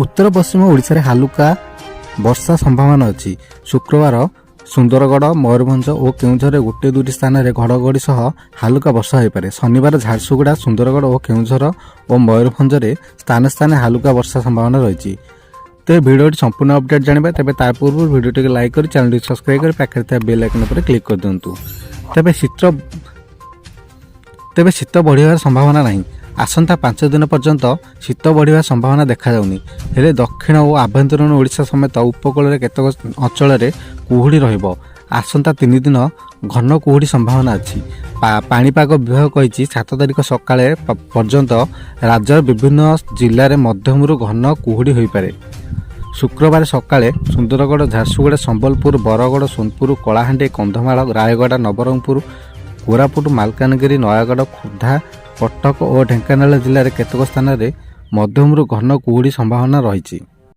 उत्तर पश्चिम ओडिशा रे हालुका वर्षा संभावना अच्छी। शुक्रवार सुंदरगढ़ मयूरभंज और केउझर गोटे दुईटी स्थान में घड़घड़ी सह हालुका वर्षा हो पारे। शनिवार झारसुगुड़ा सुंदरगढ़ और केउझर और मयूरभंज में स्थान स्थान हालुका वर्षा संभावना रही। तो भिडियो संपूर्ण अपडेट जाना तेज ता पूर्व भिडियो टी लाइक कर चैनल सब्सक्राइब कर पाखे बेल आइकन पर क्लिक कर दिंतु। तेबे शीत बढ़िया संभावना नहीं। आसंता 5 दिन पर्यंत शीत बढ़िया संभावना देखा जाउनी। हेले दक्षिण और आभ्यंतरीण ओडिशा समेत उपकूल केतक अंचल कुहुड़ी रहिबो। आसंता 3 दिन घन कुहुड़ी संभावना अच्छी। पाणीपाग विभाग कही 7 तारिख सकाळे पर्यंत राज्यर विभिन्न जिले में मध्यमरू घन कुहुड़ी हो पारे। शुक्रवार सकाळे सुंदरगढ़ झारसुगुड़ा संबलपुर बरगढ़ सोनपुर कलाहांडी कंधमाल रायगड़ा नवरंगपुर कोरापुट मालकानगिरी नयागढ़ खुर्धा कटक और ढेंकानाल जिले में केतक स्थान में मध्यमरू घन कुहुड़ी संभावना रही।